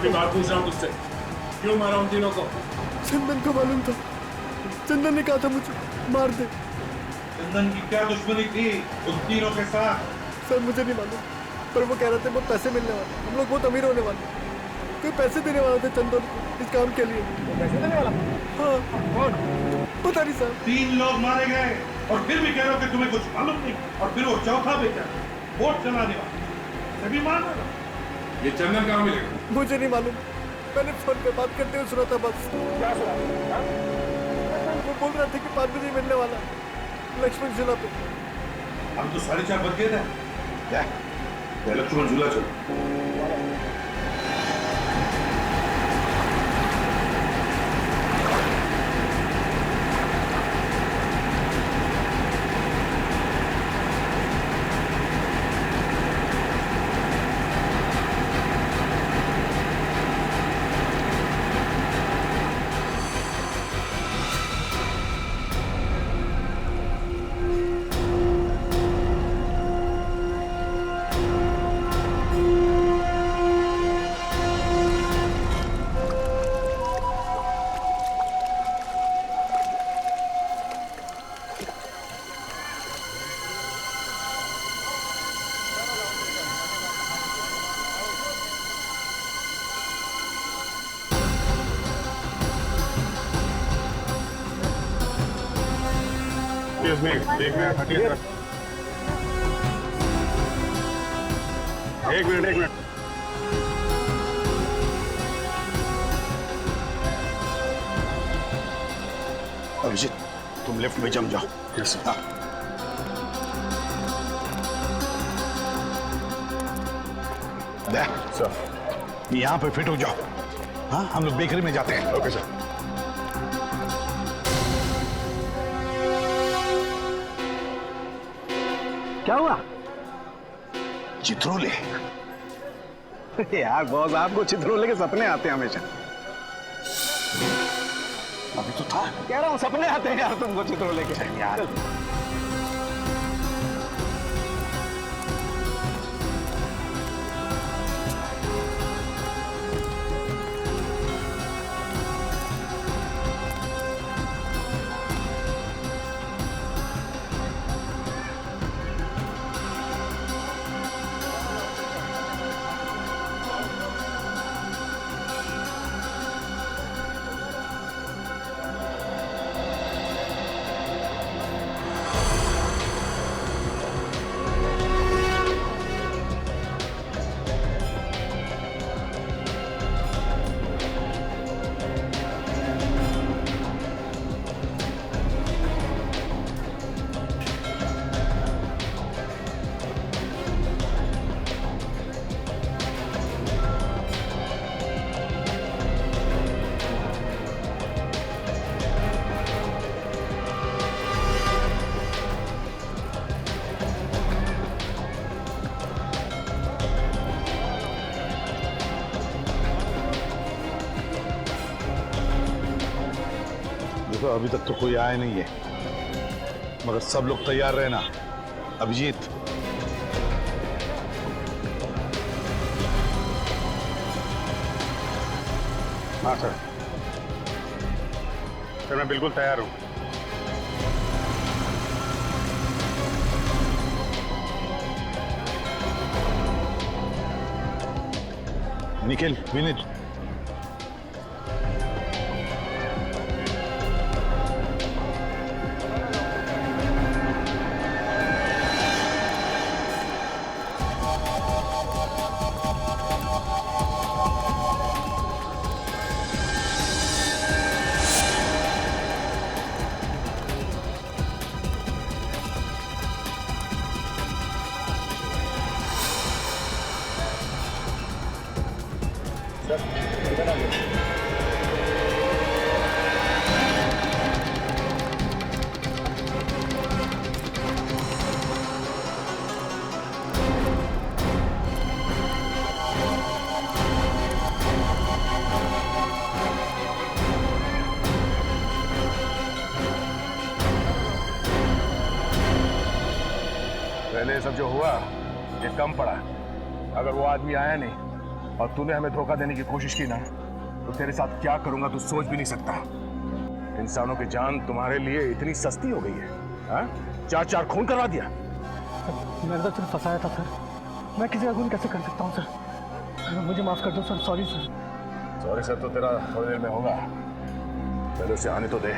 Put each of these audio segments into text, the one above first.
अपनी बात पूछ रहा हूँ तुझसे, क्यों मारा उन तीनों को? चंदन को मालूम था, चंदन ने कहा था मुझे मार दे। चंदन की क्या दुश्मनी थी उन तीनों के साथ? सर मुझे नहीं मालूम, पर वो कह रहे थे बहुत पैसे मिलने वाले, हम लोग बहुत अमीर होने वाले। कोई पैसे देने वाला था चंदन को इस काम के लिए। तो पैसे देने वाला? हाँ। कौन? पता नहीं सर। 3 लोग मारे गए और फिर भी कह रहे हो कि तुम्हें कुछ मालूम नहीं। और फिर वो चौथा बेटा वोट चलाने वाला, सभी मान रहे। ये चंदन कहाँ मिलेगा? मुझे नहीं मालूम, मैंने फोन पे बात करते हुए सुना था बस। क्या सुना? वो बोल रहा था कि 5 बजे मिलने वाला लक्ष्मण झूला पे। हम तो 4:30 बज गए थे। क्या लक्ष्मण झूला चलो। एक मिनट, एक मिनट। अभिजीत, तुम लेफ्ट में जम जाओ। Yes sir. सर, यहाँ पे फिट हो जाओ। हाँ, हम लोग बेकरी में जाते हैं। Okay sir. क्या हुआ? चित्रोले। यार बॉस, आपको चित्रोले के सपने आते हैं हमेशा। अभी तो था। कह रहा हूँ सपने आते हैं यार तुमको चित्रोले के। यार देखो, अभी तक तो कोई आया नहीं है, मगर सब लोग तैयार रहना। अभिजीत, हाँ सर, मैं बिल्कुल तैयार हूँ। निखिल, विनीत, पहले सब जो हुआ ये कम पड़ा। अगर वो आदमी आया नहीं और तूने हमें धोखा देने की कोशिश की ना, तो तेरे साथ क्या करूंगा तू सोच भी नहीं सकता। इंसानों की जान तुम्हारे लिए इतनी सस्ती हो गई है, हाँ? 4 खून करवा दिया। मैंने तो सिर्फ फंसाया था सर, मैं किसी का खून कैसे कर सकता हूँ सर, मुझे माफ कर दो sir, sorry sir. Sorry sir तो तेरा थोड़ी देर में होगा, पहले उसे आने तो दे।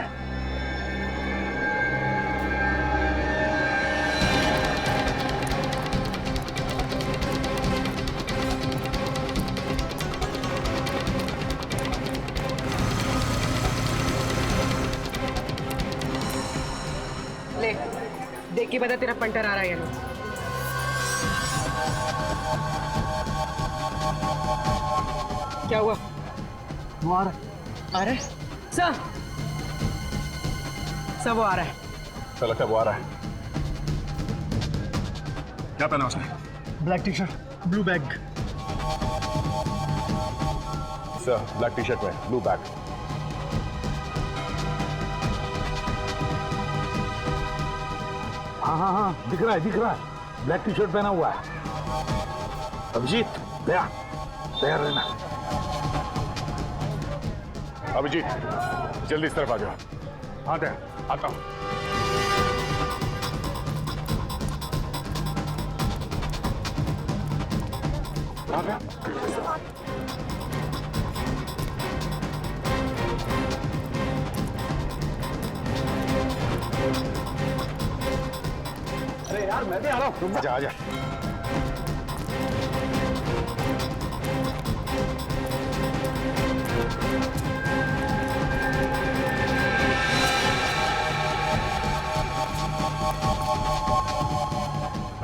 ले देख के बता तेरा पंटर आ रहा है या नहीं। क्या हुआ? वो आ रहा है सर वो आ रहा है। चल लगता है वो आ रहा है। क्या पहना उसने? Black T shirt, blue bag. Sir black T shirt में ब्लू बैग। हाँ, दिख रहा है, ब्लैक टी शर्ट पहना हुआ है। अभिजीत तैयार रहना। अभिजीत जल्दी इस तरफ आ जाओ। हाँ तैयार, आता हूँ। कहाँ गया? अरे यार मैं भी आ रहा हूँ। आजा आजा।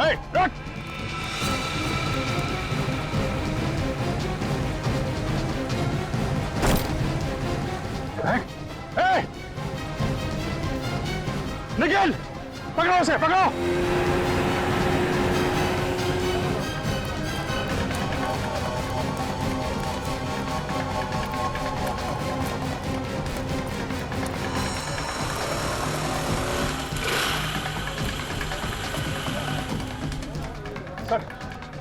Hey, run! Hey! निखिल! पकड़ो उसे, पकड़ो! सर,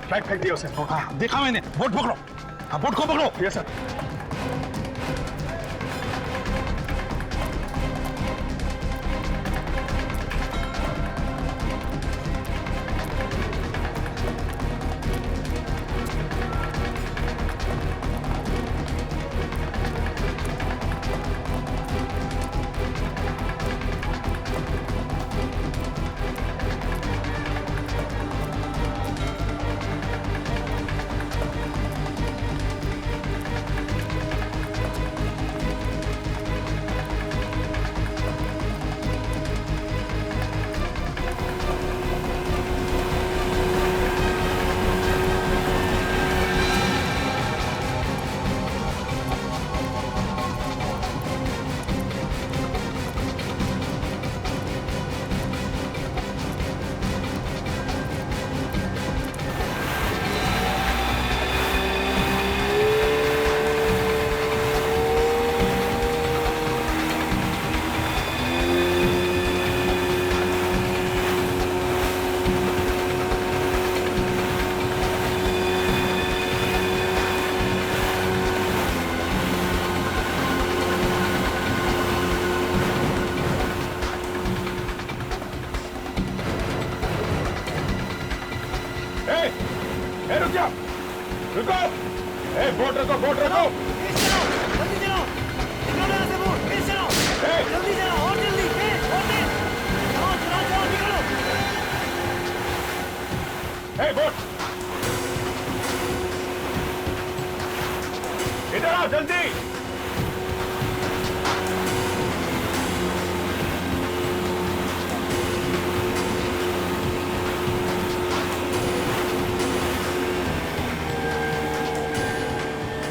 फ्लैग फेंक दिया उसे। हाँ, देखा मैंने। बोट पकड़ो। हाँ, बोट को पकड़ो। Yes sir. रुक जाओ, रुको। बोट रखो, बोट रखो। जल्दी चलो, निकलो यहाँ से बोट, तेज चलो, जल्दी चलो, और जल्दी, तेज, और तेज, चलो, चलो, चलो, निकलो। बोट इधर आओ जल्दी।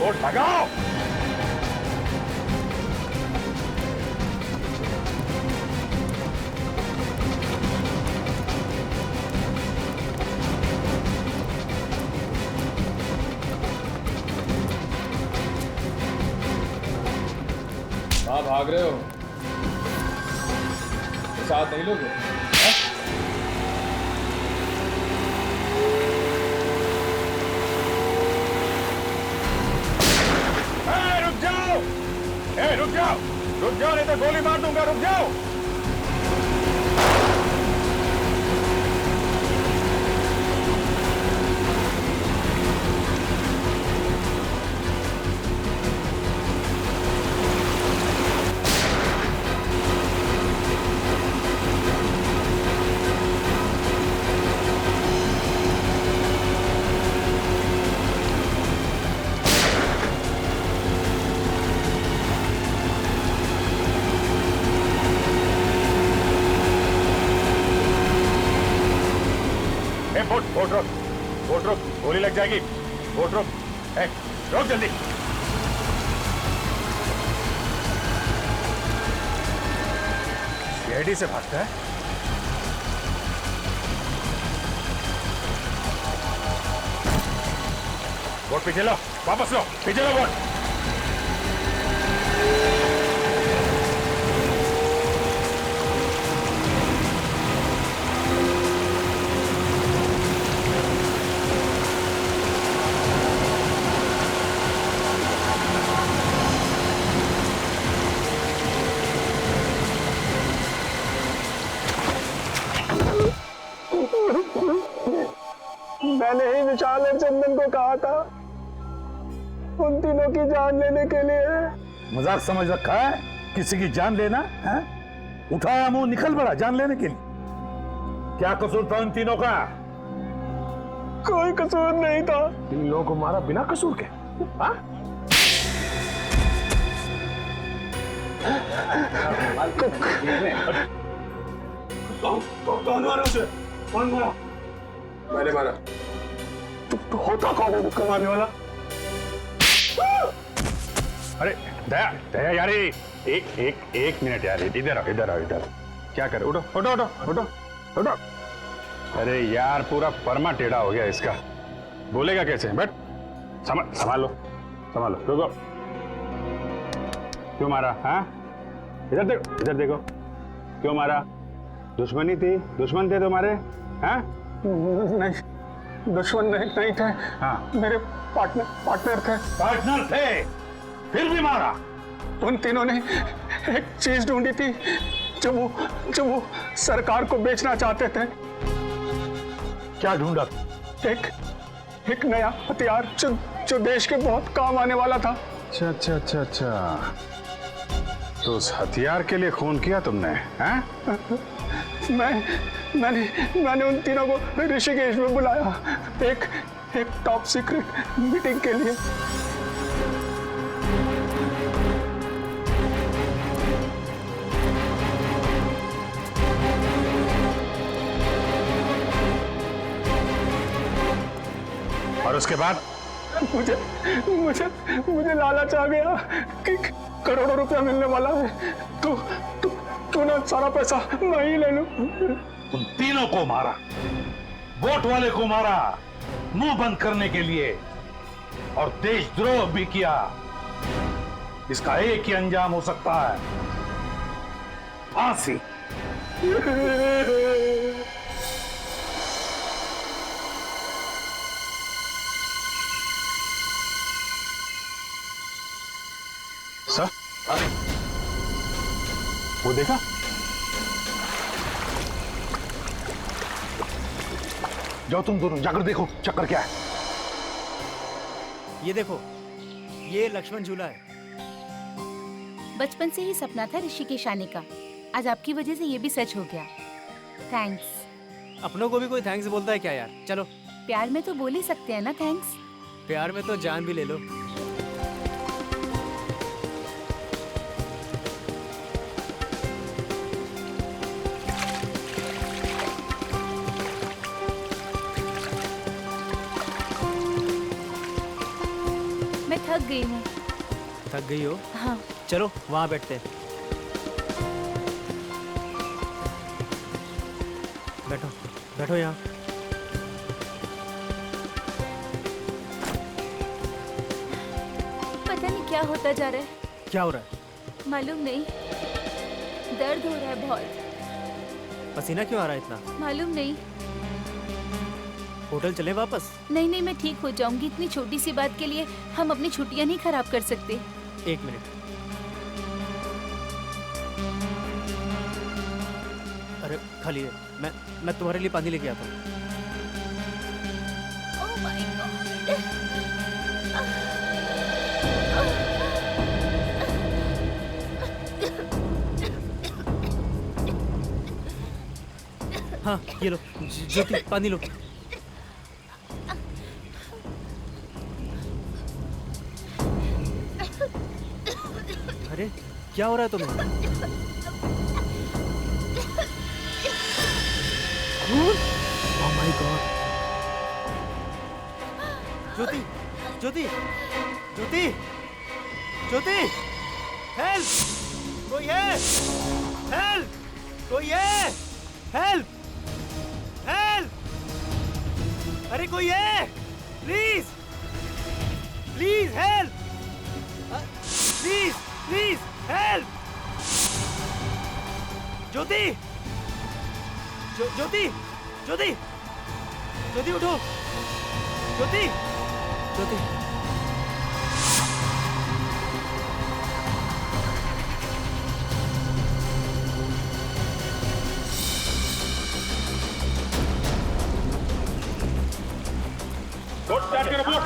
बोट भगाओ। कहाँ भाग रहे हो? तो साथ नहीं लोगे? रुक जाओ नहीं तो गोली मार दूंगा, रुक जाओ। बोट रोक, गोली लग जाएगी। बोट रोक, रोक जल्दी। सीआईडी से भागता है। बोट पीछे लो, वापस लो, पीछे लो बोट। मैंने ही विशाल और चंदन को कहा था उन तीनों की जान लेने के लिए। मजाक समझ रखा है किसी की जान लेना है? उठाया मुंह निकल पड़ा जान लेने के लिए। क्या कसूर था उन तीनों का? कोई कसूर नहीं था। इन लोगों को मारा बिना कसूर के? हाँ? कौन मारा उसे? कौन मारा? मैंने मारा। तो होता कौन है मुक्का मारने वाला? अरे दया यार, एक मिनट यार, इधर आओ। क्या कर? उठो। अरे यार पूरा परमा टेढ़ा हो गया इसका, बोलेगा कैसे? बैठ, संभालो। रुको, क्यों मारा? हाँ, इधर देखो, क्यों मारा? दुश्मन थे तुम्हारे? हाँ? नहीं, दुश्मन नहीं थे। हाँ, मेरे पार्टनर थे। फिर भी मारा? उन तीनों ने एक चीज ढूंढी थी जो वो सरकार को बेचना चाहते थे। क्या ढूंढा? एक नया हथियार जो देश के बहुत काम आने वाला था। अच्छा, तो उस हथियार के लिए खून किया तुमने? हैं? मैंने उन तीनों को ऋषिकेश में बुलाया एक टॉप सीक्रेट मीटिंग के लिए। और उसके बाद? मुझे लालच आ गया कि करोड़ों रुपया मिलने वाला है, तो ना सारा पैसा मैं ही ले लूं। उन तीनों को मारा, वोट वाले को मारा मुंह बंद करने के लिए, और देशद्रोह भी किया। इसका एक ही अंजाम हो सकता है, फांसी। सर, वो देखा? जाओ तुम दोनों जाकर देखो चक्कर क्या है। ये देखो, ये लक्ष्मण झूला है। बचपन से ही सपना था ऋषिकेश आने का, आज आपकी वजह से ये भी सच हो गया। थैंक्स। अपनों को भी कोई थैंक्स बोलता है क्या यार? चलो, प्यार में तो बोल ही सकते हैं ना थैंक्स। प्यार में तो जान भी ले लो। मैं थक गई हूँ। थक गई हो? हाँ। चलो वहाँ बैठते हैं। बैठो यहाँ। पता नहीं क्या होता जा रहा है। क्या हो रहा है? मालूम नहीं, दर्द हो रहा है बहुत। पसीना क्यों आ रहा है इतना? मालूम नहीं। होटल चले वापस? नहीं, मैं ठीक हो जाऊंगी। इतनी छोटी सी बात के लिए हम अपनी छुट्टियां नहीं खराब कर सकते। एक मिनट। अरे खाली है, मैं तुम्हारे लिए पानी लेके आता हूँ। ओह माय गॉड। हाँ ये लो ज्योति, पानी लो। अरे क्या हो रहा है तुम्हें? Oh my God. Jyoti Jyoti Jyoti Jyoti, help! कोई है? हेल्प! कोई है? हेल्प! हेल्प! अरे कोई है? Please please help! Please please help! Jyoti Jyoti Jyoti Jyoti उठो! ज्योति ज्योति बोट स्टार्ट करो, बोट।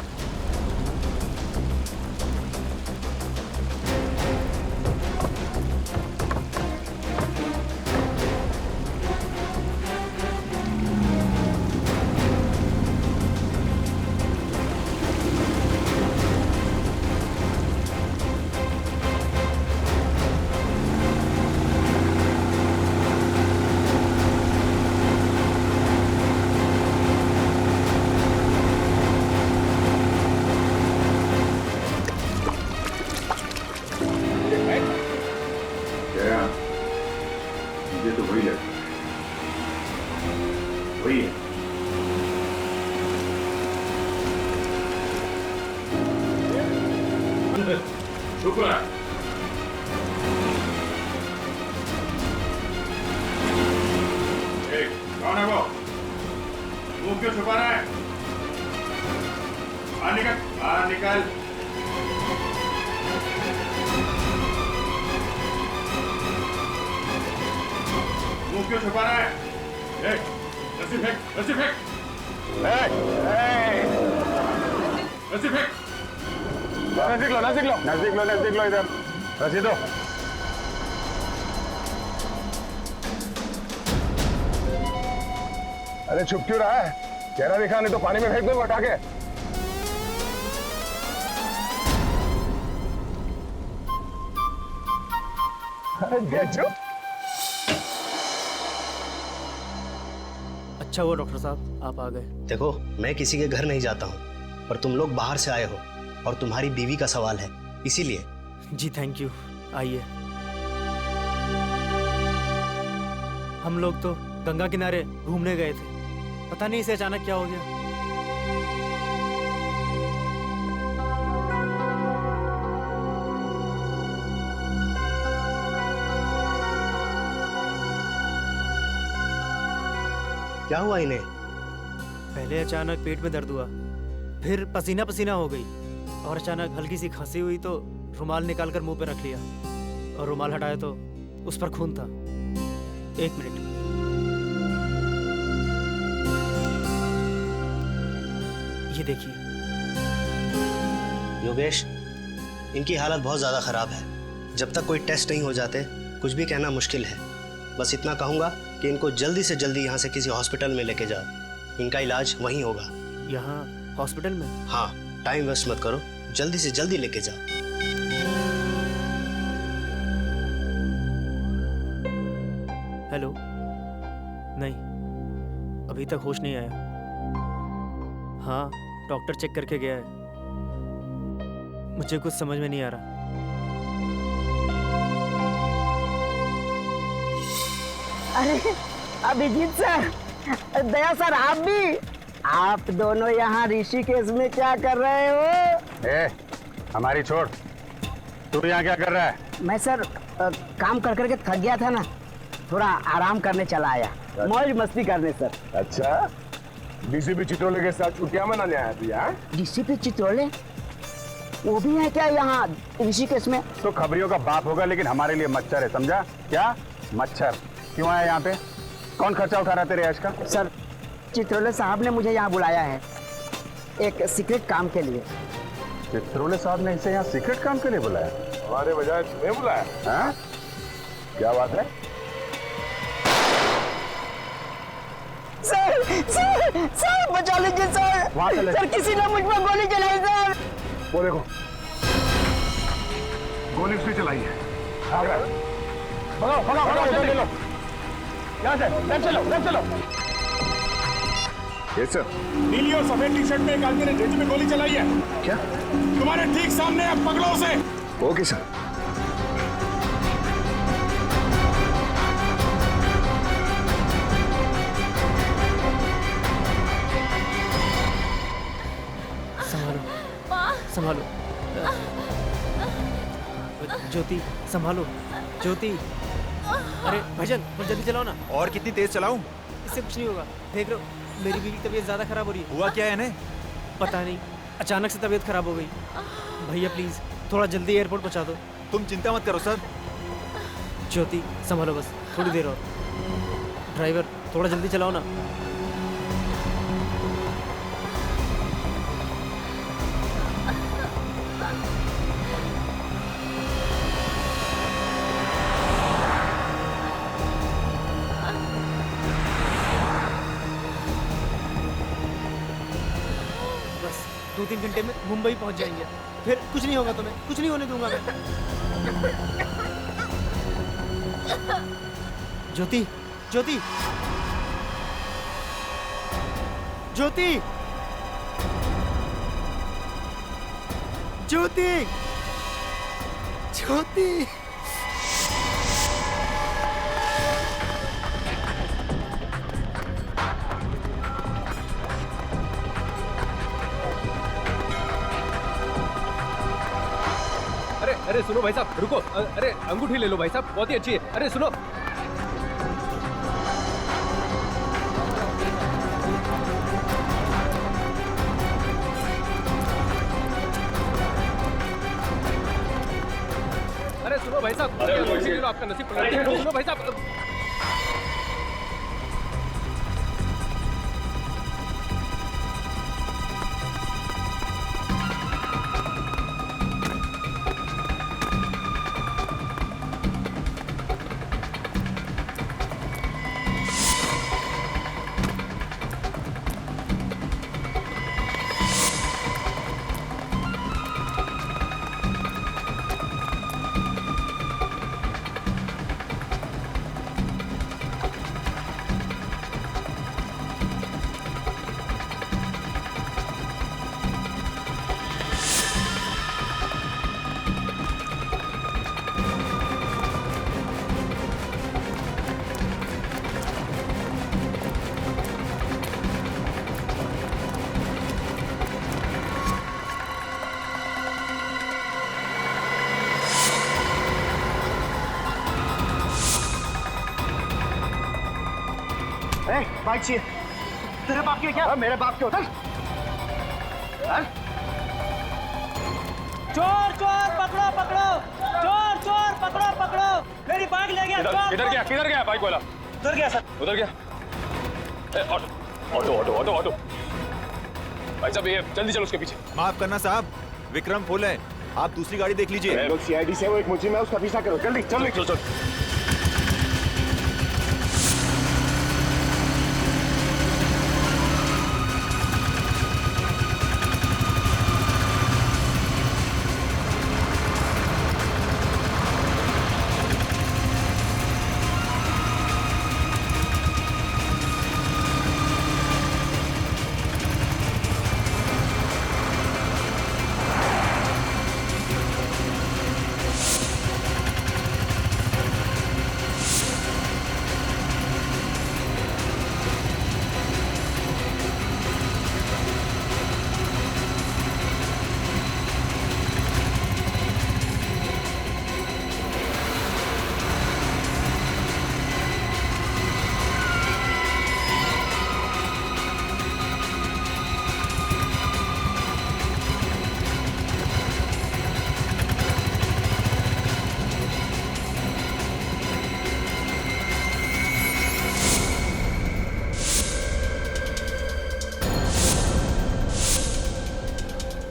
ये तो वही है, वही है। शुक्र है। कौन है वो? मुंह क्यों छुपा रहा है? बाहर निकल, बाहर निकल। मुंह क्यों छुपा रहा है? रस्सी फेंक, रस्सी फेंक, रस्सी फेंक। नजदीक लो, नजदीक लो, नजदीक लो, नजदीक लो, इधर रस्सी दो। अरे छुप क्यों रहा है? चेहरा दिखा, नहीं तो पानी में फेंक दो हटा के। चुप। अच्छा हुआ डॉक्टर साहब आप आ गए। देखो, मैं किसी के घर नहीं जाता हूँ, पर तुम लोग बाहर से आए हो और तुम्हारी बीवी का सवाल है, इसीलिए। जी थैंक यू, आइए। हम लोग तो गंगा किनारे घूमने गए थे, पता नहीं इसे अचानक क्या हो गया। क्या हुआ इन्हें? पहले अचानक पेट में दर्द हुआ, फिर पसीना पसीना हो गई और अचानक हल्की सी खांसी हुई तो रुमाल निकालकर मुंह पे रख लिया और रुमाल हटाया तो उस पर खून था। एक मिनट। ये देखिए। योगेश, इनकी हालत बहुत ज्यादा खराब है। जब तक कोई टेस्ट नहीं हो जाते कुछ भी कहना मुश्किल है। बस इतना कहूंगा कि इनको जल्दी से जल्दी यहाँ से किसी हॉस्पिटल में लेके जाओ, इनका इलाज वहीं होगा। यहाँ हॉस्पिटल में? हाँ, टाइम वेस्ट मत करो, जल्दी से जल्दी लेके जाओ। हेलो? नहीं, अभी तक होश नहीं आया। हाँ, डॉक्टर चेक करके गया है। मुझे कुछ समझ में नहीं आ रहा। अरे अभिजीत सर, दया सर, आप भी? आप दोनों यहाँ ऋषिकेश में क्या कर रहे हो? हमारी छोड़, तू यहाँ क्या कर रहा है? मैं सर काम कर करके थक गया था ना, थोड़ा आराम करने चला आया, मौज मस्ती करने सर। अच्छा, डीसीपी चित्रोले के साथ छुट्टियां मनाने आया तू यहाँ? डीसीपी चित्रोले वो भी है क्या यहाँ ऋषिकेश में? तो खबरियों का बाप होगा, लेकिन हमारे लिए मच्छर है, समझा? क्या मच्छर? क्यों आया यहाँ पे? कौन खर्चा उठा रहा है तेरे ऐश का? सर, चित्रोले साहब ने मुझे यहाँ बुलाया है एक सीक्रेट काम के लिए। चित्रोले साहब ने इसे यहाँ सीक्रेट काम के लिए बुलाया? हमारे बजाय तुम्हें बुलाया? हाँ? क्या बात है? सर बचा लीजिए सर। सर किसी ने मुझ पर गोली चलाई सर। वो देखो, गोली उसने चलाई है। भगाओ, ले लो। यहाँ से, लेफ्ट चलो। ये सर। नीली और सफेद टी शर्ट में एक आदमी ने जेजी में गोली चलाई है। क्या? तुम्हारे ठीक सामने है, पकड़ो उसे। Okay sir. संभालो ज्योति, संभालो ज्योति। अरे भाईजान बस जल्दी चलाओ ना। और कितनी तेज चलाऊं? इससे कुछ नहीं होगा, देख रहे हो मेरी बीवी की तबीयत ज्यादा खराब हो रही है। हुआ क्या है इन्हें? पता नहीं, अचानक से तबीयत खराब हो गई। भैया प्लीज थोड़ा जल्दी एयरपोर्ट पहुंचा दो। तुम चिंता मत करो सर। ज्योति संभालो, बस थोड़ी देर और। ड्राइवर थोड़ा जल्दी चलाओ ना। बस 2-3 घंटे में मुंबई पहुंच जाएंगे, फिर कुछ नहीं होगा तुम्हें, कुछ नहीं होने दूंगा मैं। ज्योति, ज्योति, ज्योति, ज्योति, ज्योति। अरे सुनो भाई साहब, रुको। अरे अंगूठी ले लो भाई साहब, बहुत ही अच्छी है। अरे सुनो, अरे सुनो भाई साहब, अंगूठी ले लो, आपका नसीब पलट जाएगा। सुनो भाई साहब। बाइक चाहिए। तेरे बाप की क्या? मेरे बाप के होता। चोर चोर पकड़ो पकड़ो, चोर चोर पकड़ो पकड़ो, मेरी बाइक ले गया चोर। किधर गया बाइक वाला? उधर गया सर। उधर गया? ऑटो भाई साहब, ये जल्दी चलो उसके पीछे। माफ करना साहब, विक्रम फुल है, आप दूसरी गाड़ी देख लीजिए। लोग सीआईडी से, वो एक मुझे में उसका पीछा करो, जल्दी चलो।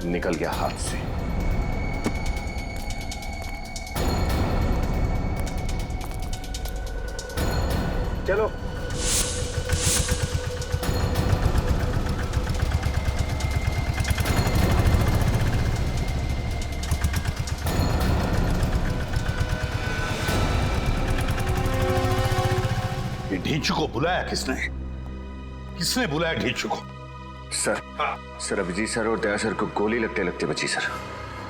निकल गया हाथ से। चलो ये ढींचू को बुलाया किसने? किसने बुलाया ढींचू को? सर, सर अभिजीत सर और दया सर को गोली लगते लगते बची सर।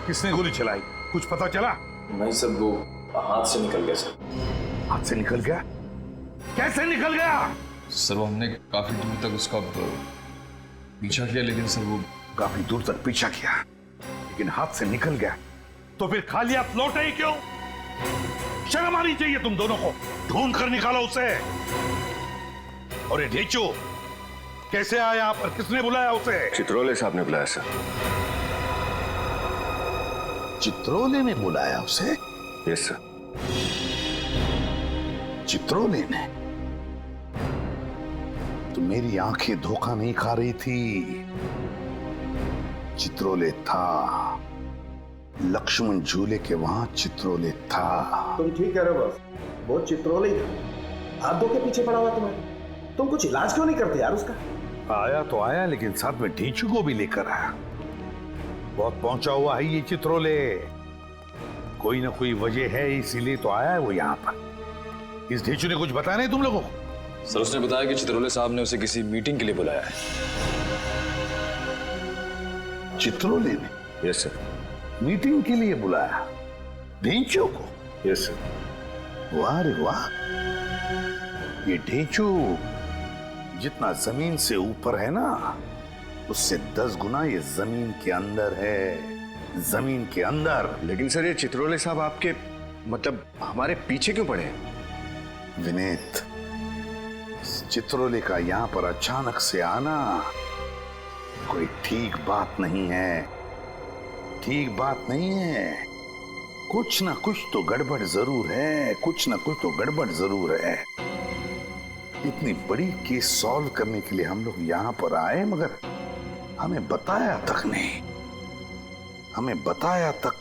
किसने गोली चलाई? कुछ पता चला? नहीं सर, वो हाथ से निकल गया सर। हाथ से निकल गया? कैसे निकल गया? सर वो हमने काफी दूर तक उसका पीछा किया, लेकिन सर वो काफी दूर तक पीछा किया लेकिन हाथ से निकल गया, तो फिर खाली हाथ लौटे ही क्यों? शर्म आनी चाहिए तुम दोनों को। ढूंढ कर निकालो उसे। और ये ढींचू कैसे आया यहाँ पर? किसने बुलाया उसे? चित्रोले साहब ने बुलाया सर। चित्रोले ने बुलाया उसे? Yes sir. चित्रोले ने? तो मेरी आंखें धोखा नहीं खा रही थी। चित्रोले था, लक्ष्मण झूले के वहां चित्रोले था। तुम ठीक कह रहे हो बस, वो चित्रोले ही था। हाथ धो के पीछे पड़ा हुआ तुम्हें। तुम कुछ इलाज क्यों नहीं करते यार उसका? आया तो आया, लेकिन साथ में ढींचू को भी लेकर आया। बहुत पहुंचा हुआ है ये चित्रोले। कोई ना कोई वजह है, इसीलिए तो आया है वो यहाँ पर। इस ढींचू ने कुछ बताया नहीं तुम लोगों को? सर उसने बताया कि चित्रोले साहब ने उसे किसी मीटिंग के लिए बुलाया है। चित्रोले ने? Yes sir. मीटिंग के लिए बुलाया ढींचू को? Yes sir. वाह रे वाह। ये ढींचू जितना जमीन से ऊपर है ना, उससे 10 गुना ये जमीन के अंदर है। जमीन के अंदर। लेकिन सर ये चित्रोले साहब आपके मतलब हमारे पीछे क्यों पड़े हैं? विनीत, चित्रोले का यहाँ पर अचानक से आना कोई ठीक बात नहीं है। ठीक बात नहीं है। कुछ ना कुछ तो गड़बड़ जरूर है। कुछ ना कुछ तो गड़बड़ जरूर है। इतनी बड़ी केस सॉल्व करने के लिए हम लोग यहाँ पर आए, मगर हमें बताया तक नहीं। हमें बताया तक।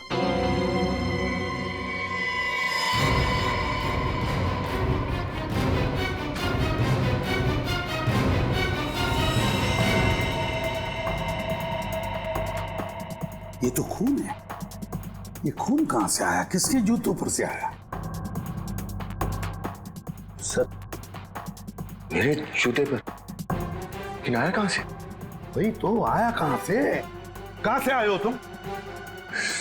ये तो खून है। ये खून कहां से आया? किसके जूतों पर से आया? सर मेरे जूते पर। लेकिन आया कहां से? भाई तो आया कहां से? कहां से आए हो तुम?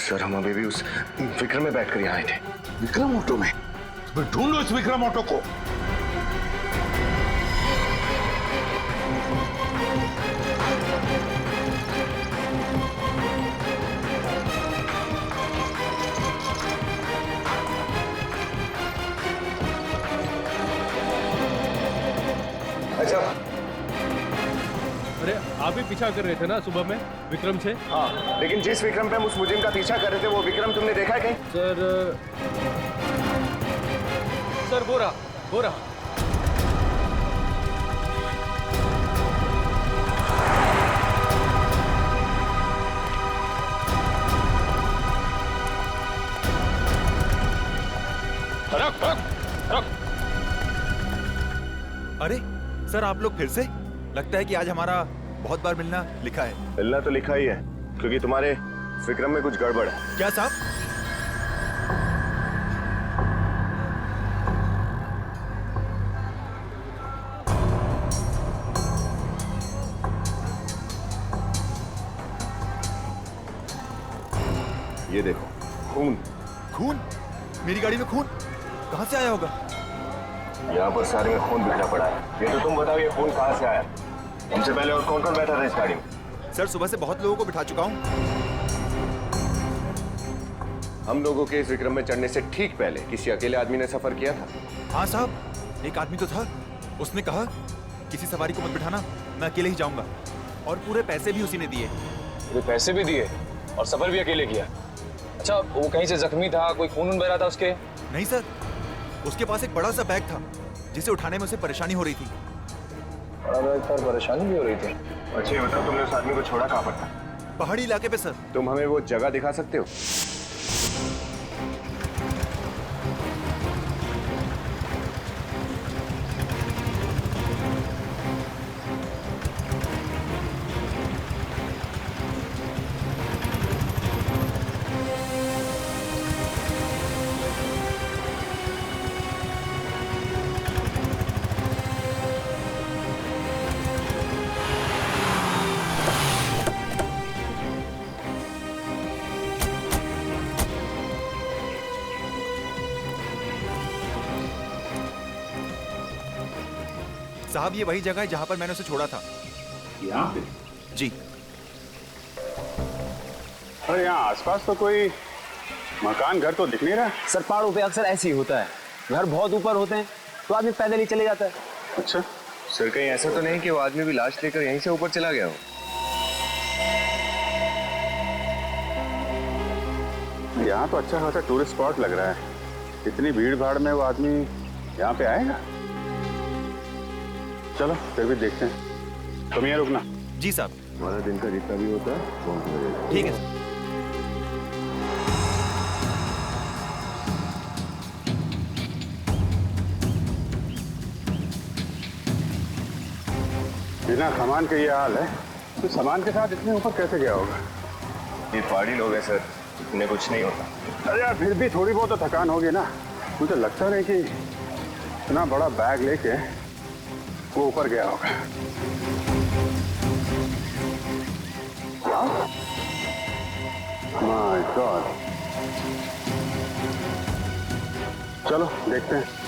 सर हम अभी भी उस विक्रम में बैठकर यहाँ आए थे। विक्रम ऑटो में? तो ढूंढो इस विक्रम ऑटो को। अच्छा, अरे आप ही पीछा कर रहे थे ना सुबह में विक्रम से? हाँ, लेकिन जिस विक्रम पे हम उस मुजिम का पीछा कर रहे थे, वो विक्रम तुमने देखा है कहीं? सर वो रहा, वो रहा। रुक रुक रुक। अरे सर आप लोग फिर से? लगता है कि आज हमारा बहुत बार मिलना लिखा है। मिलना तो लिखा ही है, क्योंकि तुम्हारे विक्रम में कुछ गड़बड़ है। क्या साहब? ये देखो खून। खून? मेरी गाड़ी में खून कहां से आया होगा? यहाँ पर सारे में खून बिखरा पड़ा है। ये तो तुम बताओ, ये खून कहाँ से आया? हमसे पहले और कौन कौन बैठा था इस गाड़ी में? सर सुबह से बहुत लोगों को बिठा चुका हूँ। हम लोगों के इस विक्रम में चढ़ने से ठीक पहले किसी अकेले आदमी ने सफर किया था? हाँ साहब, एक आदमी तो था। उसने कहा किसी सवारी को मत बिठाना, मैं अकेले ही जाऊंगा। और पूरे पैसे भी उसी ने दिए। पूरे पैसे भी दिए और सफर भी अकेले किया? अच्छा वो कहीं से जख्मी था? कोई खून बह रहा था उसके? नहीं सर, उसके पास एक बड़ा सा बैग था जिसे उठाने में उसे परेशानी हो रही थी। बड़ा बैग पर परेशानी भी हो रही थी? अच्छा ये बताओ, तुमने उस आदमी को छोड़ा कहाँ पर था? पहाड़ी इलाके पे सर। तुम हमें वो जगह दिखा सकते हो? साहब ये वही जगह है जहां पर मैंने उसे छोड़ा था। यहाँ पे? जी। अरे यहाँ आसपास तो कोई मकान घर तो दिख नहीं रहा। सर पहाड़ों पे अक्सर ऐसे ही होता है, घर बहुत ऊपर होते हैं तो आदमी पैदल ही चले जाता है। अच्छा सर कहीं ऐसा तो नहीं कि वो आदमी भी लाश लेकर यहीं से ऊपर चला गया हो? यहाँ तो अच्छा खासा टूरिस्ट स्पॉट लग रहा है। इतनी भीड़ भाड़ में वो आदमी यहाँ पे आएगा? चलो फिर भी देखते हैं। तुम यहाँ रुकना। जी साहब। हमारा दिन का जितना भी होता है वो हमको दे देना। ठीक है सर। बिना सामान के ये हाल है तो सामान के साथ इतने ऊपर कैसे गया होगा? ये पहाड़ी लोग हैं सर, इतने कुछ नहीं होता। अरे यार फिर भी थोड़ी बहुत तो थकान होगी ना। मुझे लगता नहीं कि इतना बड़ा बैग लेके वो ऊपर गया होगा। My God. चलो देखते हैं।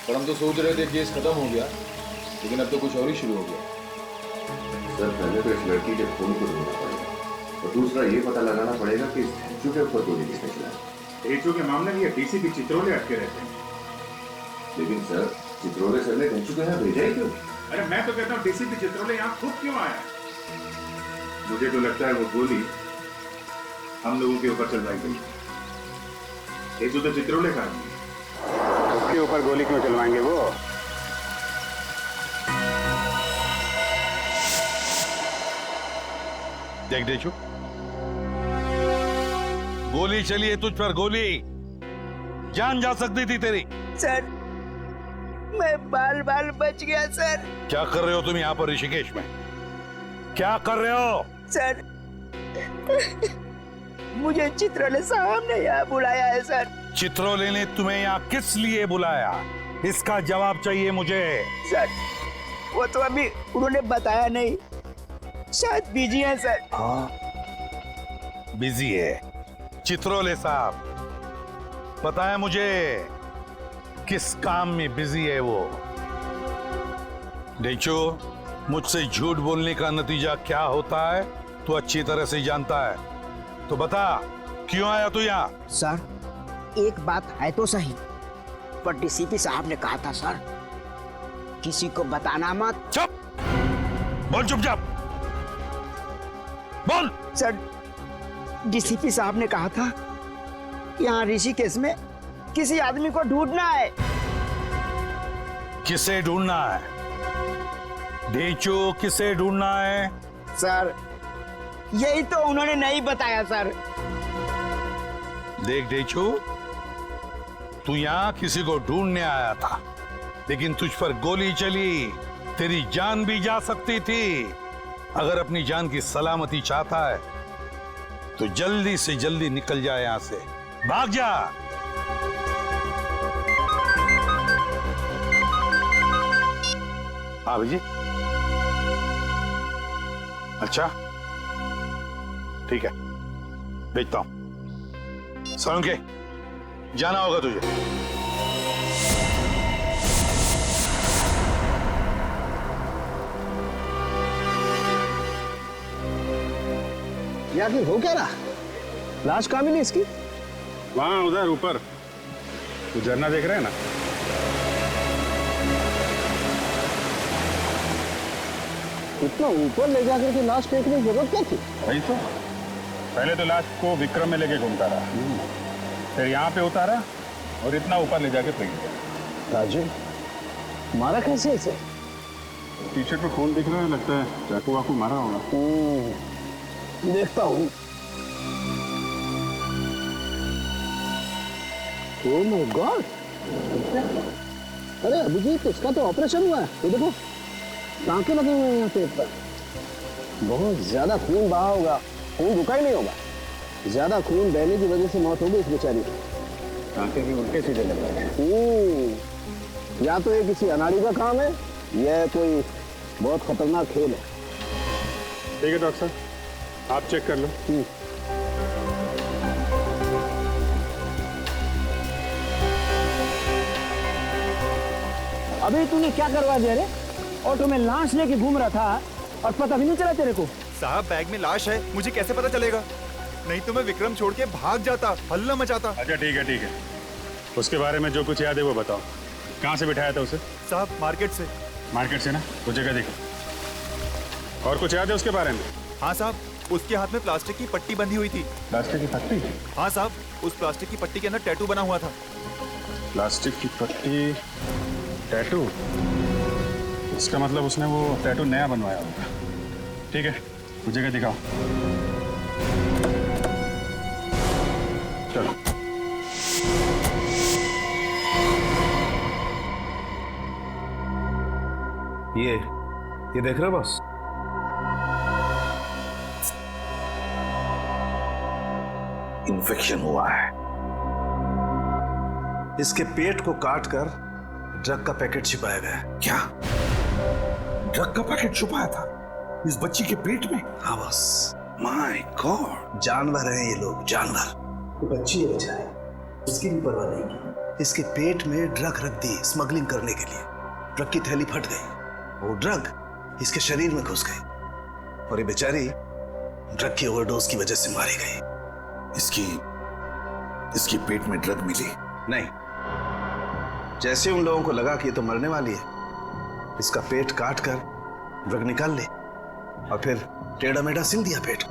पर हम तो सोच रहे थे केस खत्म हो गया, लेकिन अब तो कुछ और ही शुरू हो गया। सर पहले तो इस लड़की के खून को ढूंढना पड़ेगा और दूसरा ये पता लगाना पड़ेगा कि इस ढेंचू के ऊपर गोली किसने चलाई। ढेंचू के मामले में ये डीसीपी चित्रोले अटके रहते हैं। लेकिन सर चित्रोले सर ने ढेंचू को यहाँ भेजा ही क्यों? अरे मैं तो कहता हूँ डीसीपी चित्रोले यहाँ खुद क्यों आया? मुझे तो लगता है वो गोली हम लोगों के ऊपर चलवाई गई। ढेंचू तो चित्रोले का आदमी है। उसके ऊपर गोली क्यों चलवाएंगे वो? देख देचू, गोली चली है तुझ पर, गोली जान जा सकती थी तेरी। सर मैं बाल बाल बच गया सर। क्या कर रहे हो तुम यहाँ पर ऋषिकेश में? क्या कर रहे हो? सर मुझे चित्रोले साहब ने यहाँ बुलाया है सर। चित्रोले ने तुम्हें यहाँ किस लिए बुलाया? इसका जवाब चाहिए मुझे। सर वो तो अभी उन्होंने बताया नहीं, शायद बिजी है सर। हाँ बिजी है? चित्रोले साहब पता है मुझे किस काम में बिजी है वो। देखो मुझसे झूठ बोलने का नतीजा क्या होता है तो अच्छी तरह से जानता है, तो बता क्यों आया तू यहाँ? सर एक बात है तो सही, पर डीसीपी साहब ने कहा था सर किसी को बताना मत। चुप बोल, चुपचाप बोल। सर डीसीपी साहब ने कहा था यहाँ ऋषिकेश में किसी आदमी को ढूंढना है। किसे ढूंढना है? ढेंचू किसे ढूंढना है? सर यही तो उन्होंने नहीं बताया सर। देख ढेंचू, तू यहाँ किसी को ढूंढने आया था, लेकिन तुझ पर गोली चली, तेरी जान भी जा सकती थी। अगर अपनी जान की सलामती चाहता है तो जल्दी से जल्दी निकल जाए यहाँ से, भाग जा। हाँ भाई। अच्छा ठीक है, भेजता हूं। सोलंके, जाना होगा तुझे। ये आखिर हो क्या रहा? लाश कहाँ मिली इसकी? वहां उधर ऊपर, तू झरना देख रहे हैं ना? इतना ऊपर ले जाकर के लाश फेंकने की जरूरत क्या थी? वही तो, पहले तो लाश को विक्रम में लेके घूमता रहा, फिर यहाँ पे उतारा और इतना ऊपर ले जाके फेंक दिया। राजू, मारा कैसे इसे? टी शर्ट पर खून दिख रहा है, लगता है चाकू वाकू मारा होगा। देखता हूँ। ओह माय गॉड! अरे अभिजीत, इसका तो ऑपरेशन हुआ है। ये देखो, टांके लगे हुए हैं यहाँ पेट पर। बहुत ज्यादा खून बहा होगा, खून रुका ही नहीं होगा। ज्यादा खून बहने की वजह से मौत हो गई इस बेचारी की। टांके भी उल्टे सीधे लग रहे हैं। या तो ये किसी अनाड़ी का काम है, या कोई बहुत खतरनाक खेल है। ठीक है डॉक्टर साहब, आप चेक कर लो। अभी तूने क्या करवा दिया रे? ऑटो में लाश लेके घूम रहा था और पता भी नहीं चला तेरे को। साहब, बैग में लाश है, मुझे कैसे पता चलेगा? नहीं तो मैं विक्रम छोड़ के भाग जाता, हल्ला मचाता। अच्छा ठीक है, ठीक है, उसके बारे में जो कुछ याद है वो बताओ। कहाँ से बिठाया था उसे? साहब, मार्केट से। मार्केट से ना? वो जगह देखो। और कुछ याद है उसके बारे में? हाँ साहब, उसके हाथ में प्लास्टिक की पट्टी बंधी हुई थी। प्लास्टिक की पट्टी? हाँ साहब, उस प्लास्टिक की पट्टी के अंदर टैटू बना हुआ था। प्लास्टिक की पट्टी, टैटू? इसका मतलब उसने वो टैटू नया बनवाया होगा। ठीक है, वो जगह दिखाओ। चलो। ये देख रहे हो बॉस? इन्फेक्शन हुआ है। इसके पेट को काटकर ड्रग का पैकेट छिपाया गया है। क्या? ड्रग का पैकेट छुपाया था इस बच्ची के पेट में? हाँ बॉस। माय गॉड, जानवर हैं ये लोग, जानवर। तो बच्ची है बेचारी, उसकी भी परवाह नहीं की। इसके पेट में ड्रग रख दी स्मगलिंग करने के लिए। ड्रग की थैली फट गई, वो ड्रग इसके शरीर में घुस गई और ये बेचारी ड्रग की ओवरडोज की वजह से मारी गई। इसकी पेट में ड्रग मिली? नहीं, जैसे उन लोगों को लगा कि ये तो मरने वाली है, इसका पेट काट कर ड्रग निकाल ली और फिर टेढ़ा मेढ़ा सिल दिया पेट।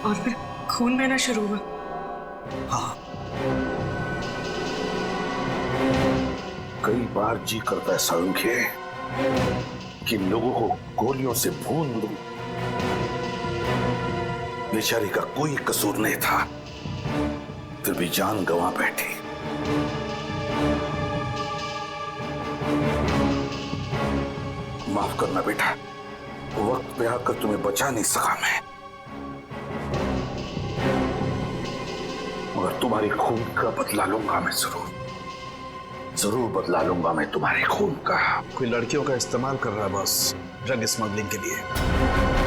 और फिर खून बहना शुरू हुआ। हाँ, कई बार जी करता है सोलंके कि लोगों को गोलियों से भून दूं। बेचारी का कोई कसूर नहीं था, फिर भी जान गंवा बैठी। माफ करना बेटा, वक्त पे आकर तुम्हें बचा नहीं सका मैं, मगर तुम्हारी खून का बदला लूंगा मैं, जरूर बदला लूंगा मैं तुम्हारे खून का। कोई लड़कियों का इस्तेमाल कर रहा है बॉस, ड्रग स्मगलिंग के लिए।